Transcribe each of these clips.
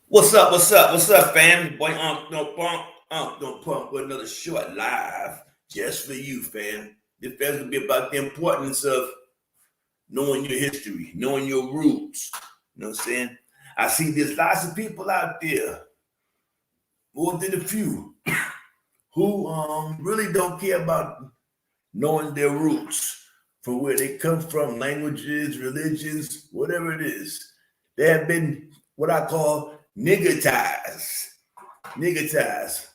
What's up? What's up? What's up, fam? Boy, don't pump with another short live just for you, fam. This fam's gonna be about the importance of knowing your history, knowing your roots. You know what I'm saying? I see there's lots of people out there, more than a few, who really don't care about knowing their roots, from where they come from, languages, religions, whatever it is. They have been what I call niggertized. Niggertized.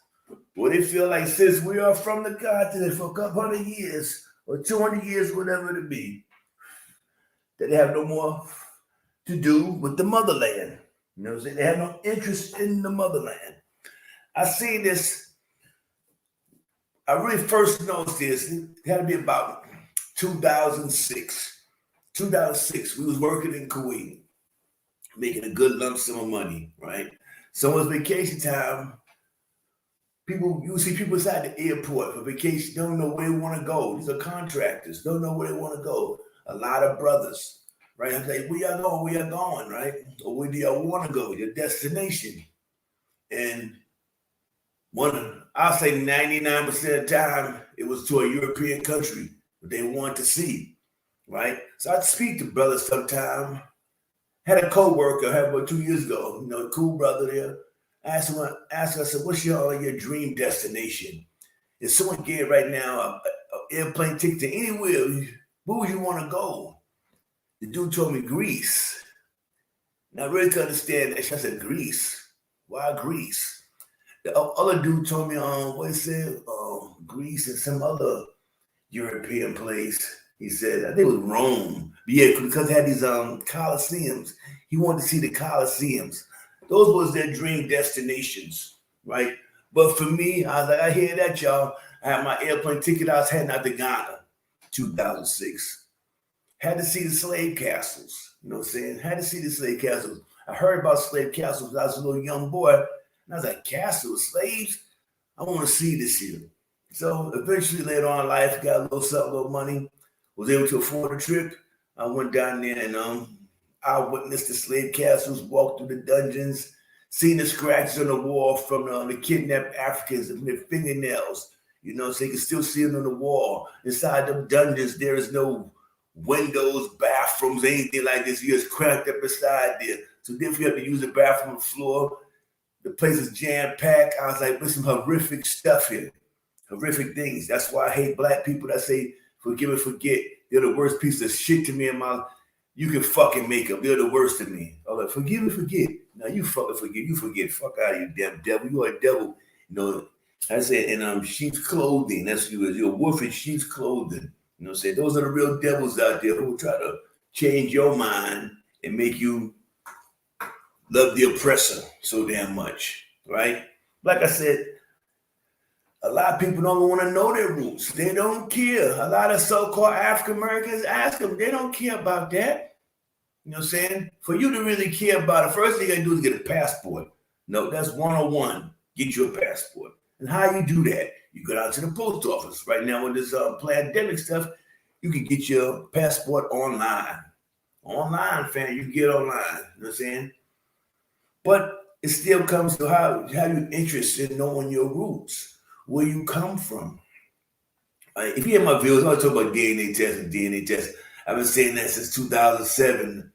Well, they feel like since we are from the continent for a couple hundred years or 200 years, whatever it be, that they have no more to do with the motherland. You know what I'm saying? They have no interest in the motherland. I seen this, I really first noticed this, it had to be about 2006. 2006, we was working in Kuwait, making a good lump sum of money, right? So it was vacation time. People, you see people inside the airport for vacation, don't know where they want to go. These are contractors, don't know where they want to go. A lot of brothers, right? I'm like, where y'all going? Where y'all going, right? Or where do y'all want to go? Your destination. And I'll say 99% of the time, it was to a European country that they want to see, right? So I'd speak to brothers sometime. Had a co-worker, had about 2 years ago, a cool brother there. I said, what's your dream destination? If someone gave right now a airplane ticket to anywhere, where would you want to go? The dude told me Greece. Now I really could understand that. I said, Greece? Why Greece? The other dude told me, what he said, Greece and some other European place. He said, I think it was Rome. But yeah, because it had these Colosseums. He wanted to see the Colosseums. Those was their dream destinations, right? But for me, I was like, I hear that, y'all. I had my airplane ticket. I was heading out to Ghana, 2006. Had to see the slave castles. You know what I'm saying? Had to see the slave castles. I heard about slave castles when I was a little young boy. And I was like, castles, slaves? I want to see this here. So eventually later on in life, got a little something, a little money, was able to afford a trip. I went down there and I witnessed the slave castles, walked through the dungeons, seen the scratches on the wall from the kidnapped Africans and their fingernails. You know, so you can still see them on the wall. Inside the dungeons, there is no windows, bathrooms, anything like this. You just cramped up inside there. So then you have to use the bathroom on the floor. The place is jam-packed. I was like, there's some horrific stuff here. Horrific things. That's why I hate black people that say, forgive and forget. They're the worst piece of shit to me in my life. You can fucking make them. They're the worst to me. I'm like, forgive and forget. Now you fucking forget. You forget. Fuck out of you, damn devil. You are a devil. You know, I said, in sheep's clothing. That's you. You're a wolf in sheep's clothing. You know what I'm saying? Those are the real devils out there who try to change your mind and make you love the oppressor so damn much, right? Like I said, a lot of people don't want to know their roots. They don't care. A lot of so-called African Americans ask them, they don't care about that. You know what I'm saying? For you to really care about it, first thing you got to do is get a passport. No, that's 101. Get your passport. And how you do that? You go out to the post office. Right now with this pandemic stuff, you can get your passport online. Online, fam, you can get online. You know what I'm saying? But it still comes to how you interested in knowing your roots, where you come from. If you hear my videos, I talk about DNA tests and DNA tests. I've been saying that since 2007.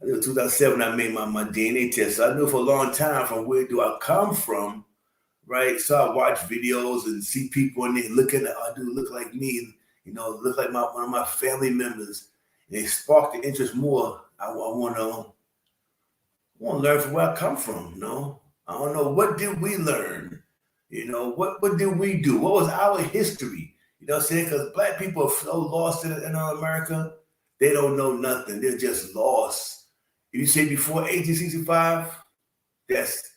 I think 2007 I made my DNA test. So I knew for a long time from where do I come from, right? So I watch videos and see people and they looking at, oh, dude, look like me, look like one of my family members. And it sparked the interest more. I want to learn from where I come from, I don't know, what did we learn? What did we do? What was our history? You know what I'm saying? Because black people are so lost in America, they don't know nothing. They're just lost. If you say before 1865, that's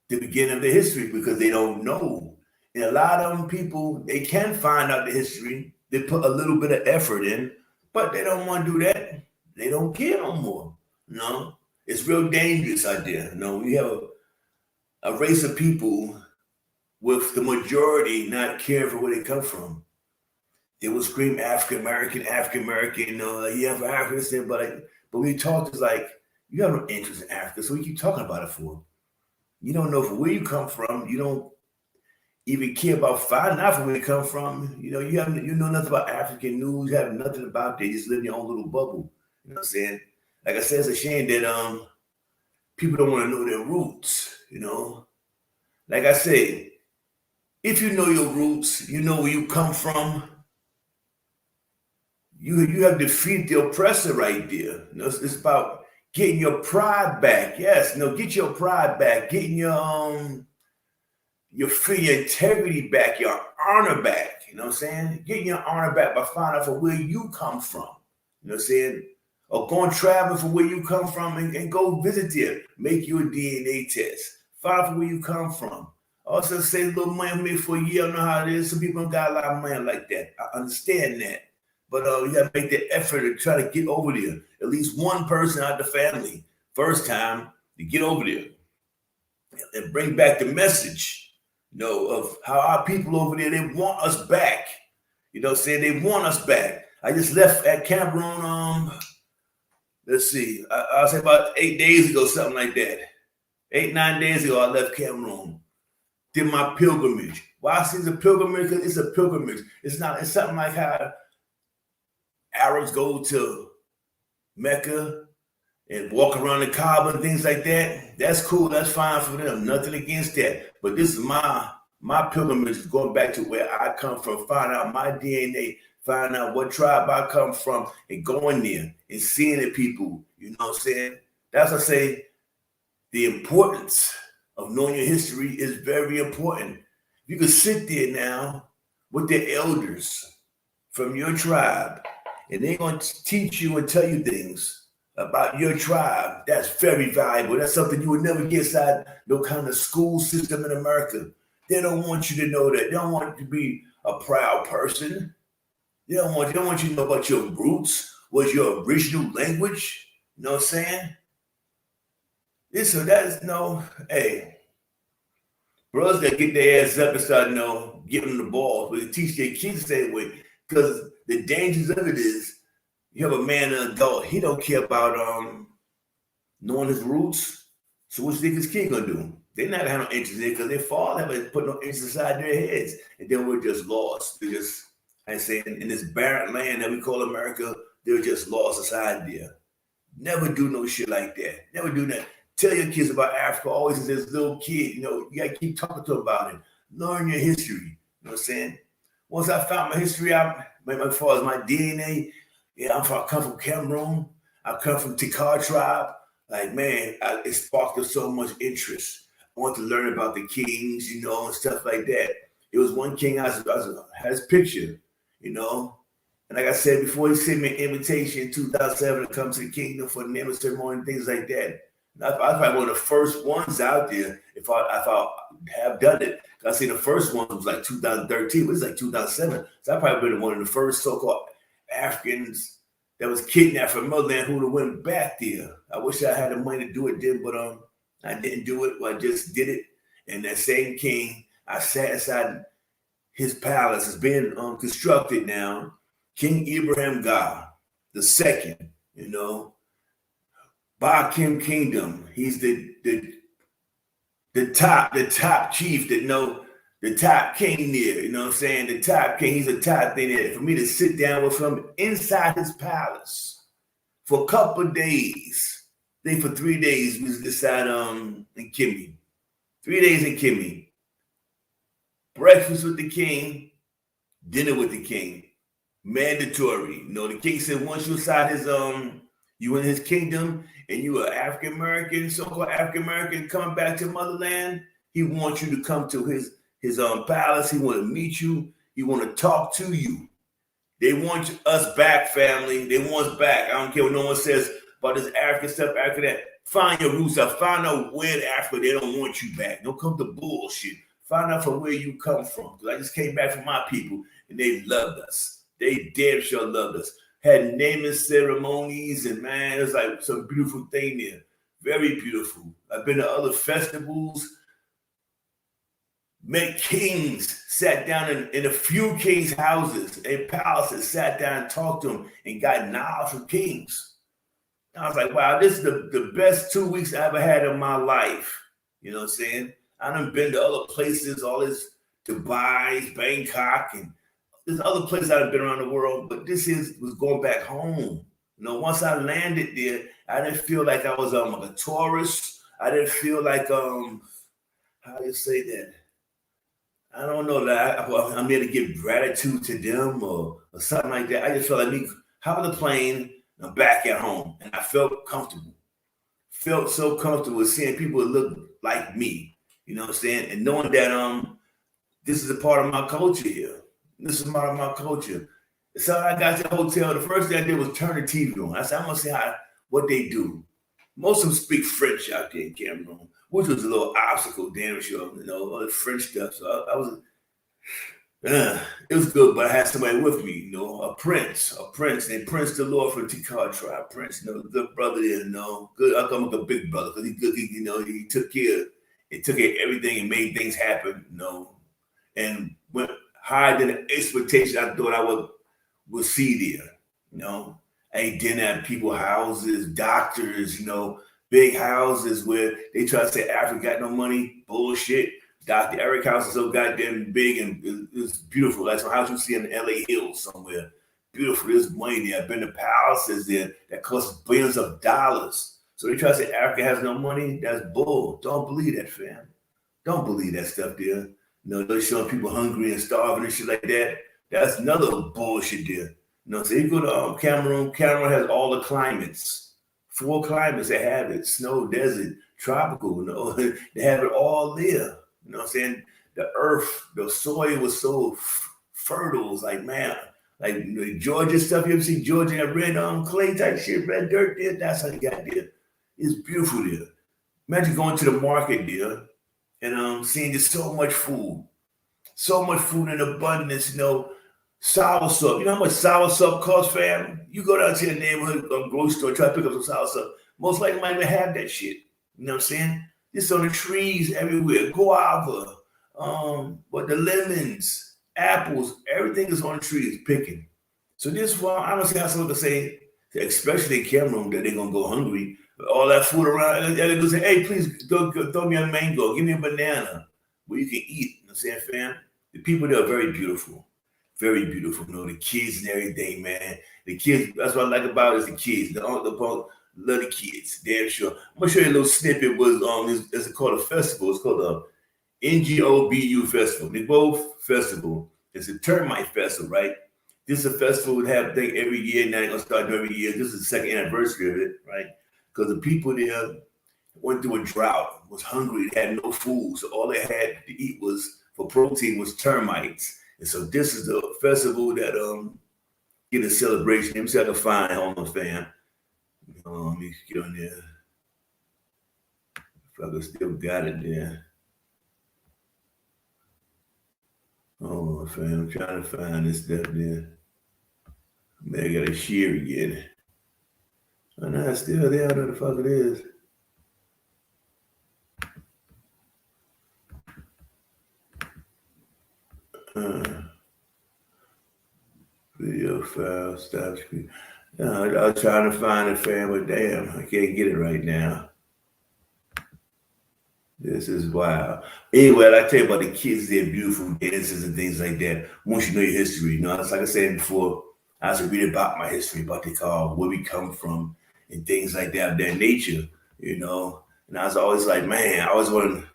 the beginning of the history because they don't know. And a lot of them people, they can find out the history. They put a little bit of effort in, but they don't want to do that. They don't care no more. It's real dangerous out there. We have a race of people with the majority not caring for where they come from. They will scream African American, like, yeah, for Africans, but when we talk, it's like You have no interest in Africa, so what you keep talking about it for? You don't know from where you come from. You don't even care about finding out from where you come from. You know nothing about African news. You have nothing about it. You just live in your own little bubble. You know what I'm saying? Like I said, it's a shame that people don't want to know their roots. Like I said, if you know your roots, you know where you come from. You have defeated the oppressor right there. It's about getting your pride back. Yes, get your pride back. Getting your integrity back, your honor back. You know what I'm saying? Getting your honor back by finding out from where you come from. You know what I'm saying? Or going traveling from where you come from and go visit there. Make you a DNA test. Find out from where you come from. Also, say a little money for a year. I don't know how it is. Some people don't got a lot of money like that. I understand that. But you got to make the effort to try to get over there. At least one person out of the family, first time, to get over there and bring back the message, of how our people over there, they want us back. They want us back. I just left at Cameroon, let's see, I'll say about 8 days ago, something like that. 8-9 days ago, I left Cameroon. Did my pilgrimage. Why I say it's a pilgrimage? Because it's a pilgrimage. It's something like how Arabs go to Mecca and walk around the Kaaba and things like that. That's cool. That's fine for them. Nothing against that. But this is my pilgrimage is going back to where I come from, find out my DNA, find out what tribe I come from, and going there and seeing the people. You know what I'm saying? That's why I say the importance of knowing your history is very important. You can sit there now with the elders from your tribe, and they're going to teach you and tell you things about your tribe. That's very valuable. That's something you would never get inside no kind of school system in America. They don't want you to know that. They don't want you to be a proud person. They don't want you to know about your roots, what's your original language. You know what I'm saying? Hey, brothers that get their ass up and start, giving them the ball. But they teach their kids the same way. Because the dangers of it is, you have a man and an adult, he don't care about knowing his roots. So what do you think his kid gonna do? They're not gonna have no interest in it because their father haven't put no interest inside their heads. And then we're just lost. They're just, I say, in this barren land that we call America, they're just lost inside there. Never do no shit like that. Never do that. Tell your kids about Africa always as this little kid. You gotta keep talking to them about it. Learn your history. You know what I'm saying? Once I found my history out, as far as my DNA, I come from Cameroon. I come from Tikar tribe. Like, man, it sparked so much interest. I want to learn about the kings, and stuff like that. It was one king I had his picture, And like I said before, he sent me an invitation in 2007 to come to the kingdom for the naming ceremony and things like that. I was probably one of the first ones out there if I have done it. I see the first one was like 2013, but it's like 2007. So I probably been one of the first so-called Africans that was kidnapped from motherland who would have went back there. I wish I had the money to do it then, but I didn't do it. Well, I just did it. And that same king, I sat inside his palace. It's being constructed now. King Ibrahim the second, Bakim Kingdom. He's the top chief the top king there. You know what I'm saying? The top king. He's a top thing there. For me to sit down with him inside his palace for a couple of days. I think for 3 days we was inside in Kimmy. 3 days in Kimmy. Breakfast with the king, dinner with the king. Mandatory. The king said once you inside his you in his kingdom and you are African American, so-called African American coming back to motherland, he wants you to come to his palace. He want to meet you. He want to talk to you. They want us back, family. They want us back. I don't care what no one says about this African stuff, Africa that. Find your roots out. Find out where in Africa they don't want you back. Don't come to bullshit. Find out from where you come from. Because I just came back from my people and they loved us. They damn sure loved us. Had naming ceremonies and man, it was like some beautiful thing there. Very beautiful. I've been to other festivals. Met kings, sat down in a few kings' houses and palaces, sat down and talked to them and got knowledge from kings. I was like, wow, this is the best 2 weeks I ever had in my life. You know what I'm saying? I done been to other places, all this Dubai, Bangkok, and there's other places I've been around the world, but was going back home. You know, once I landed there, I didn't feel like I was like a tourist. I didn't feel like how do you say that? I don't know that I'm here to give gratitude to them or something like that. I just felt like me hop on the plane, I'm back at home, and I felt comfortable. Felt so comfortable seeing people that look like me. You know what I'm saying? And knowing that this is a part of my culture here. This is part of my culture. So I got to the hotel. The first thing I did was turn the TV on. I said, I'm gonna see what they do. Most of them speak French out there in Cameroon, which was a little obstacle, damn sure, you know, all the French stuff. So I was, it was good, but I had somebody with me, you know, a prince named Prince the Lord from Tikar tribe. Prince, you know, good brother there, you know, good. I call him a big brother because he good, you know, he took care of everything and made things happen, you know, and went higher than the expectation I thought I would see there, you know. I ain't dinner at people's houses, doctors, you know, big houses where they try to say Africa got no money. Bullshit. Dr. Eric house is so goddamn big and it's beautiful. Like some house you see in the LA Hills somewhere. Beautiful. There's money there. I've been to palaces there that cost billions of dollars. So they try to say Africa has no money. That's bull. Don't believe that, fam. Don't believe that stuff there. You know, they're showing people hungry and starving and shit like that. That's another bullshit there. You know, so you go to Cameroon. Cameroon has all the climates, 4 climates that have it: snow, desert, tropical. You know, they have it all there. You know what I'm saying? The earth, the soil was so fertile. It's like, man, like you know, Georgia stuff. You ever see Georgia that red clay type shit, red dirt there? That's how you got there. It's beautiful there. Imagine going to the market there and seeing just so much food in abundance. You know, soursop. You know how much soursop costs, fam? You go down to your neighborhood grocery store, try to pick up some soursop. Most likely might even have that shit. You know what I'm saying? It's on the trees everywhere. Guava, but the lemons, apples, everything is on the trees picking. So this is why I don't see how someone can say, especially in Cameroon, that they're gonna go hungry. All that food around, and they go say, "Hey, please throw me a mango, give me a banana, where you can eat." You know what I'm saying, fam? The people there are very beautiful. Very beautiful. You know, the kids and everything, man. The kids, that's what I like about it is the kids. Love the kids, damn sure. I'm gonna show you a little snippet. Was it's called a festival. It's called a NGOBU festival. The both festival. It's a termite festival, right? This is a festival we have thing every year. Now they're gonna start doing every year. This is the second anniversary of it, right? Because the people there went through a drought, was hungry, they had no food, so all they had to eat was for protein was termites. And so this is the festival that get a celebration. Let me see if I can find Home of Fam. Let me get on there. If I can still got it there. Oh, fam, I'm trying to find this stuff there. Man, I gotta share again. Oh, no, it's still there. I know the fuck it is. Video file, stop screen. No, I was trying to find it, fam, but damn, I can't get it right now. This is wild. Anyway, I tell you about the kids, their beautiful dances and things like that. Once you know your history, you know, it's like I said before, I was reading about my history, about Tikar, where we come from, and things like that, their nature, you know. And I was always like, man, I always want to,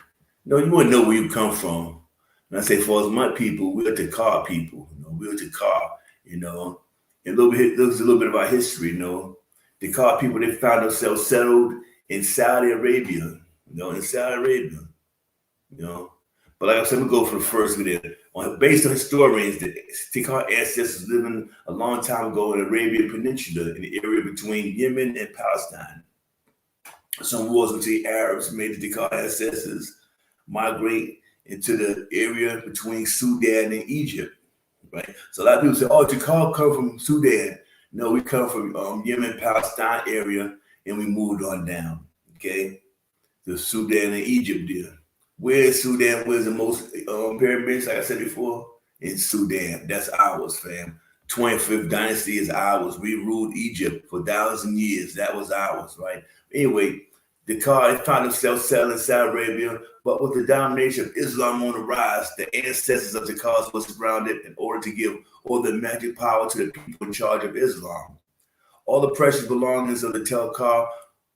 you want to know where you come from. And I say, for as my people, we're Tikar people, you know, we're Tikar, you know. And looks a little bit about history, you know. Tikar people, they found themselves settled in Saudi Arabia. In Saudi Arabia, But like I said, we go for the first video. Based on historians, the Tikar ancestors living a long time ago in the Arabian Peninsula, in the area between Yemen and Palestine. Some wars between Arabs made the Tikar ancestors migrate into the area between Sudan and Egypt, right? So a lot of people say, "Oh, Tikar come from Sudan." No, we come from Yemen, Palestine area, and we moved on down. Okay. The Sudan and Egypt deal. Where is Sudan? Where's the most pyramids? Like I said before, in Sudan. That's ours, fam. 25th dynasty is ours. We ruled Egypt for 1,000 years. That was ours, right? Anyway, the Tikar found themselves settling in Saudi Arabia, but with the domination of Islam on the rise, the ancestors of the Tikars were surrounded in order to give all the magic power to the people in charge of Islam. All the precious belongings of the Tikar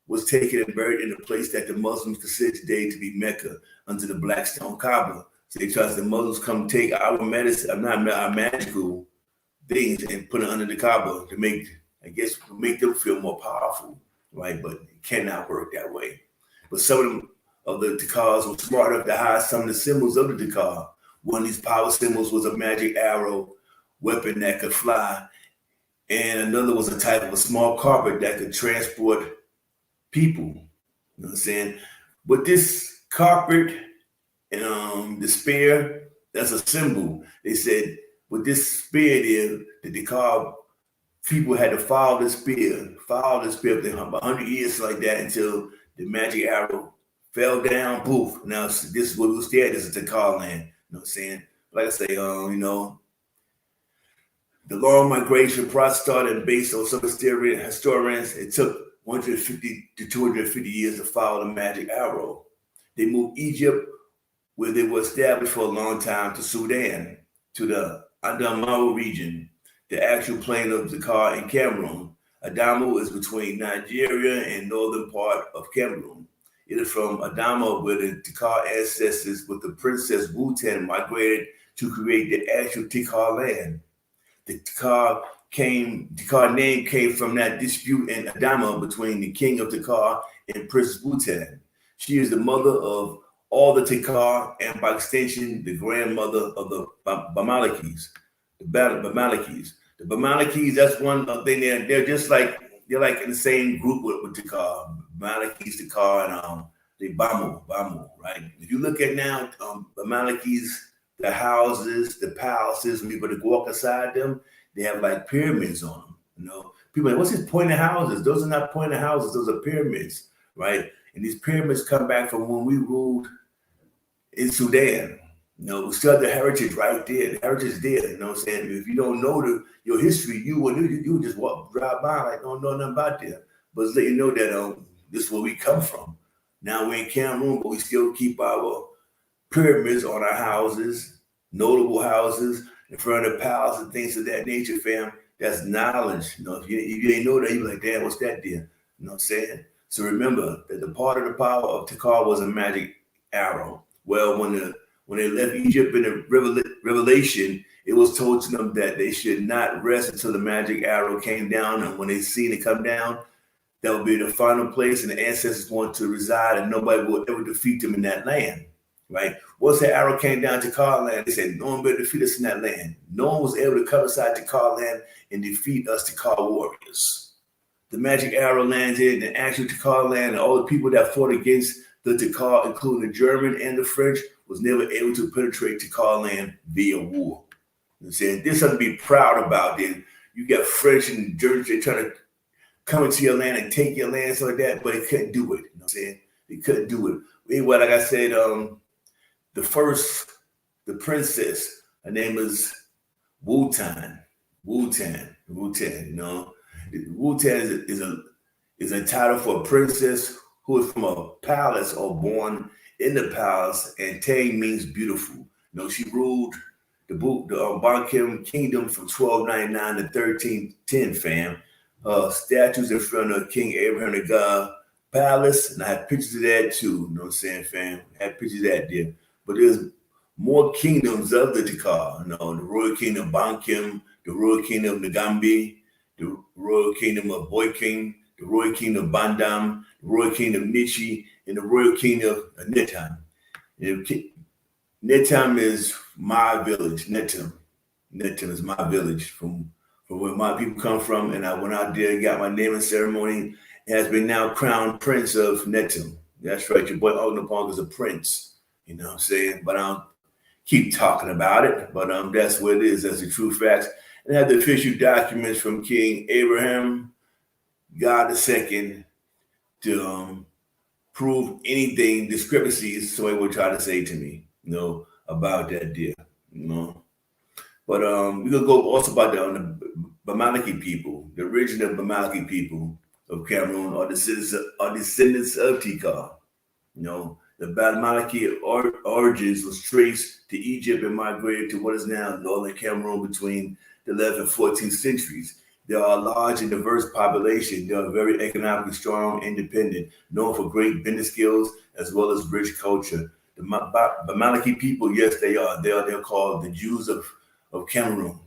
was taken and buried in a place that the Muslims consider today to be Mecca, under the black stone Kaaba. So they trust the Muslims come take our medicine, not our magical things, and put it under the Kaaba to make, I guess, make them feel more powerful, right? But it cannot work that way. But some of the Tikars were smart enough to hide some of the symbols of the Tikar. One of these power symbols was a magic arrow weapon that could fly, and another was a type of a small carpet that could transport people. You know what I'm saying? But this carpet and the spear, that's a symbol. They said with this spear there, the Tikar people had to follow the spear for 100 years like that until the magic arrow fell down, poof. Now this is what we stay at. This is Tikar land. You know what I'm saying? Like I say, the long migration process started, based on some historians, it took 150 to 250 years to follow the magic arrow. They moved Egypt, where they were established for a long time, to Sudan, to the Adamawa region, the actual plain of Tikar in Cameroon. Adamawa is between Nigeria and northern part of Cameroon. It is from Adamawa where the Tikar ancestors with the Princess Wutan migrated to create the actual Tikar land. The Tikar name came from that dispute in Adama between the king of Tikar and Princess Wutan. She is the mother of all the Tikar, and by extension, the grandmother of the Bamalakis. The Bamalakis, that's one thing. They're just like, they're like in the same group with Tikar. Bamalakis, Tikar, and the Bamu, right? If you look at now, Bamalakis, the houses, the palaces, when you walk inside them, they have like pyramids on them. You know, people are like, what's these pointed houses? Those are not pointed houses, those are pyramids, right? And these pyramids come back from when we ruled in Sudan. You know, we still have the heritage right there. The heritage is there. You know what I'm saying? If you don't know your history, you would just drive by like don't know nothing about that. But it's let you know that this is where we come from. Now we're in Cameroon, but we still keep our pyramids on our houses, notable houses in front of the palace and things of that nature, fam. That's knowledge. You know, if you ain't know that, you're like, damn, what's that there? You know what I'm saying? So remember that the part of the power of Tikar was a magic arrow. Well, when they left Egypt in the Revelation, it was told to them that they should not rest until the magic arrow came down. And when they seen it come down, that would be the final place, and the ancestors want to reside, and nobody will ever defeat them in that land. Right? Once the arrow came down to Tikar land, they said, no one better defeat us in that land. No one was able to come inside Tikar land and defeat us Tikar warriors. The magic arrow landed in the actual Tikar land, and all the people that fought against the Tikar, including the German and the French, was never able to penetrate Tikar land via war. You know what I'm saying? This something to be proud about. Then you got French and Germans, they're trying to come into your land and take your land, so like that, but they couldn't do it. You know what I'm saying? They couldn't do it. Anyway, like I said, the princess, her name is Wutan, you know. Wutan is a title for a princess who is from a palace or born in the palace, and Tang means beautiful. You know, she ruled the Bankim kingdom from 1299 to 1310, fam. Statues in front of King Abraham the God palace, and I have pictures of that too. You know what I'm saying, fam? I have pictures of that there. But there's more kingdoms of the Tikar. You know, the royal kingdom of Bankim, the royal kingdom of Nagambi, the royal kingdom of Boyking, the royal kingdom of Bandam, the royal kingdom of Nichi, and the royal kingdom of Netam. Netam is my village. Netam is my village from where my people come from. And I went out there and got my naming ceremony. It has been now crowned Prince of Netam. That's right. Your boy Ognapong is a prince. You know what I'm saying? But I don't keep talking about it. But that's what it is. That's the true facts. And I have the official documents from King Ibrahim, God II, to prove anything, discrepancies, so he would try to say to me, about that deal, But we're gonna go also about that on Bamalaki people, the original Bamalaki people of Cameroon are descendants of Tikar. You know, the Bamalaki origins was traced to Egypt and migrated to what is now northern Cameroon between the 11th and 14th centuries. They are a large and diverse population. They are very economically strong, independent, known for great business skills as well as rich culture. The Bamalaki people, yes, they are. They're called the Jews of Cameroon.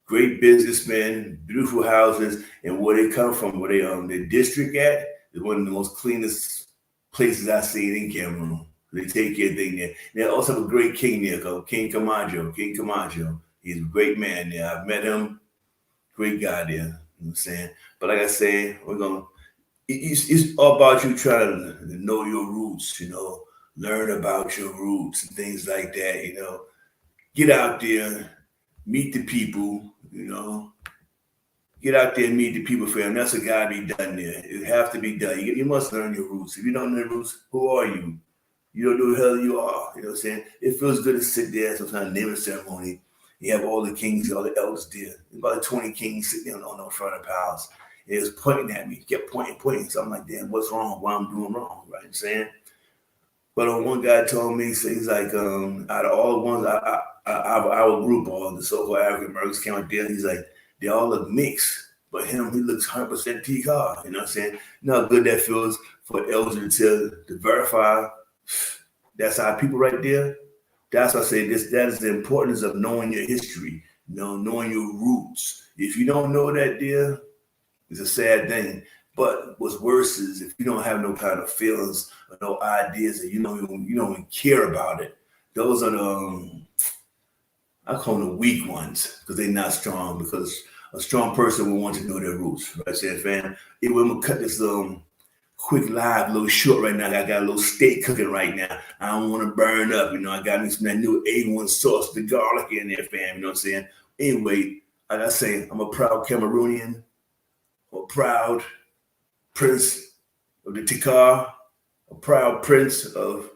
Great businessmen, beautiful houses, and where they come from, where they their district at is one of the most cleanest places I've seen in Cameroon. They take care of things there. They also have a great king there called King Camacho. King Camacho. He's a great man there. I've met him. Great guy there. You know what I'm saying? But like I said, it's all about you trying to know your roots, learn about your roots and things like that, Get out there, meet the people, Get out there and meet the people, fam. That's what gotta be done there. It have to be done. You must learn your roots. If you don't know your roots, who are you? You don't know who the hell you are. You know what I'm saying? It feels good to sit there sometimes naming ceremony. You have all the kings, all the elders there. About 20 kings sitting on the front of the palace. And it was pointing at me, kept pointing. So I'm like, damn, what's wrong? What I'm doing wrong, right? You know what I'm saying? But one guy told me, so he's like, out of all the ones, our group, all the so-called African Americans came out there, he's like, they all look mixed, but him, he looks 100% Tikar. You know what I'm saying? You know how good that feels for elders to verify. That's our people right there. That's why I say this. That is the importance of knowing your history, knowing your roots. If you don't know that, dear, it's a sad thing. But what's worse is if you don't have no kind of feelings or no ideas and you don't even care about it. Those are the I call them the weak ones because they're not strong. Because a strong person will want to know their roots. Right, saying, fam. Anyway, I'm gonna cut this quick live, a little short right now. I got a little steak cooking right now. I don't want to burn up. I got me some of that new A1 sauce, the garlic in there, fam. You know what I'm saying? Anyway, like I say, I'm a proud Cameroonian, a proud prince of the Tikar, a proud prince of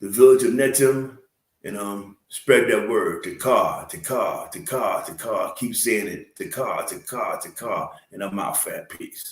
the village of Netim, and spread that word, Tikar, Tikar, Tikar, Tikar. Keep saying it, Tikar, Tikar, Tikar, and I'm out, fat. Peace.